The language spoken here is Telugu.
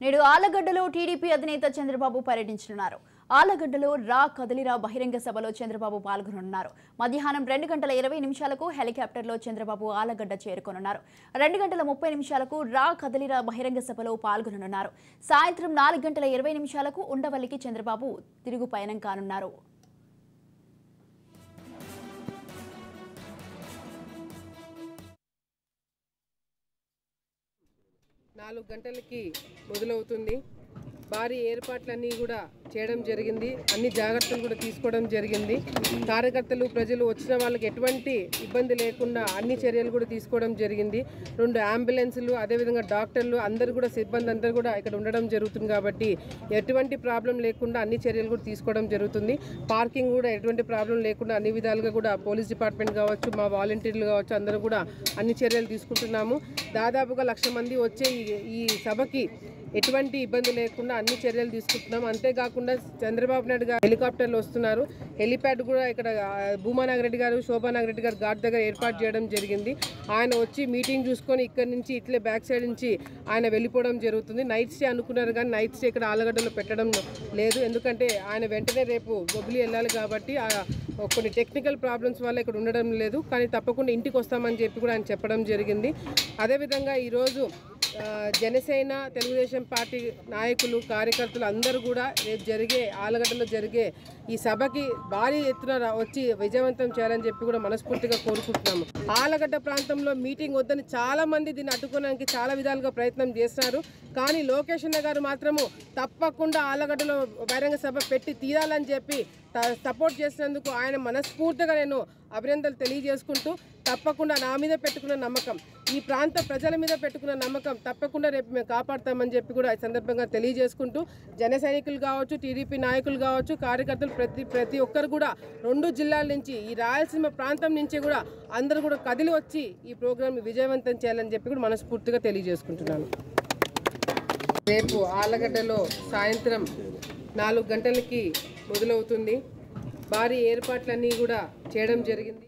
నేడు ఆలగడ్డలో టీడీపీ అధినేత చంద్రబాబు పర్యటించనున్నారు. ఆలగడ్డలో రా కదలిరా బహిరంగ సభలో చంద్రబాబు పాల్గొనున్నారు. మధ్యాహ్నం 2:20 హెలికాప్టర్లో చంద్రబాబు ఆలగడ్డ చేరుకోనున్నారు. 2:30 రా కదలిరా బహిరంగ సభలో పాల్గొనున్నారు. సాయంత్రం 4:20 ఉండవల్లికి చంద్రబాబు తిరుగు పయనం కానున్నారు. 4 గంటలకి మొదలవుతుంది. భారీ ఏర్పాట్లన్నీ కూడా చేయడం జరిగింది. అన్ని జాగ్రత్తలు కూడా తీసుకోవడం జరిగింది. కార్యకర్తలు ప్రజలు వచ్చిన వాళ్ళకి ఎటువంటి ఇబ్బంది లేకుండా అన్ని చర్యలు కూడా తీసుకోవడం జరిగింది. 2 అంబులెన్సులు అదేవిధంగా డాక్టర్లు అందరూ కూడా సిబ్బంది అందరూ కూడా ఇక్కడ ఉండడం జరుగుతుంది. కాబట్టి ఎటువంటి ప్రాబ్లం లేకుండా అన్ని చర్యలు కూడా తీసుకోవడం జరుగుతుంది. పార్కింగ్ కూడా ఎటువంటి ప్రాబ్లం లేకుండా అన్ని విధాలుగా కూడా పోలీస్ డిపార్ట్మెంట్ కావచ్చు, మా వాలంటీర్లు కావచ్చు, అందరూ కూడా అన్ని చర్యలు తీసుకుంటున్నాము. దాదాపుగా 1,00,000 మంది వచ్చే ఈ సభకి ఎటువంటి ఇబ్బంది లేకుండా అన్ని చర్యలు తీసుకుంటున్నాం. అంతేకాకుండా చంద్రబాబు నాయుడు గారు హెలికాప్టర్లు వస్తున్నారు. హెలిప్యాడ్ కూడా ఇక్కడ భూమానాగిరెడ్డి గారు, శోభానాగిరెడ్డి గారు ఘాట్ దగ్గర ఏర్పాటు చేయడం జరిగింది. ఆయన వచ్చి మీటింగ్ చూసుకొని ఇక్కడ నుంచి ఇట్లే బ్యాక్ సైడ్ నుంచి ఆయన వెళ్ళిపోవడం జరుగుతుంది. నైట్ స్టే అనుకున్నారు కానీ నైట్ స్టే ఇక్కడ ఆలగడ్డలో పెట్టడం లేదు. ఎందుకంటే ఆయన వెంటనే రేపు బొబ్బిలి వెళ్ళాలి కాబట్టి కొన్ని టెక్నికల్ ప్రాబ్లమ్స్ వల్ల ఇక్కడ ఉండడం లేదు. కానీ తప్పకుండా ఇంటికి వస్తామని చెప్పి కూడా ఆయన చెప్పడం జరిగింది. అదేవిధంగా ఈరోజు జనసేన, తెలుగుదేశం పార్టీ నాయకులు, కార్యకర్తలు అందరూ కూడా రేపు జరిగే ఆలగడ్డలో జరిగే ఈ సభకి భారీ ఎత్తున వచ్చి విజయవంతం చేయాలని చెప్పి కూడా మనస్ఫూర్తిగా కోరుకుంటున్నాము. ఆలగడ్డ ప్రాంతంలో మీటింగ్ వద్దని చాలా మంది దీన్ని అడ్డుకోవడానికి చాలా విధాలుగా ప్రయత్నం చేస్తున్నారు. కానీ లోకేష్ అన్న గారు మాత్రము తప్పకుండా ఆలగడ్డలో బహిరంగ సభ పెట్టి తీరాలని చెప్పి సపోర్ట్ చేసినందుకు ఆయన మనస్ఫూర్తిగా నేను అభినందనలు తెలియజేసుకుంటూ, తప్పకుండా నా మీద పెట్టుకున్న నమ్మకం, ఈ ప్రాంత ప్రజల మీద పెట్టుకున్న నమ్మకం తప్పకుండా రేపు మేము కాపాడుతామని చెప్పి కూడా ఈ సందర్భంగా తెలియజేసుకుంటూ, జన సైనికులు కావచ్చు, టీడీపీ నాయకులు కావచ్చు, కార్యకర్తలు ప్రతి ఒక్కరు కూడా 2 జిల్లాల నుంచి, ఈ రాయలసీమ ప్రాంతం నుంచి కూడా అందరూ కూడా కదిలి వచ్చి ఈ ప్రోగ్రాం విజయవంతం చేయాలని చెప్పి కూడా మనస్ఫూర్తిగా తెలియజేసుకుంటున్నాను. రేపు ఆలగడ్డలో సాయంత్రం 4 గంటలకి మొదలవుతుంది. భారీ ఏర్పాట్లన్నీ కూడా చేయడం జరిగింది.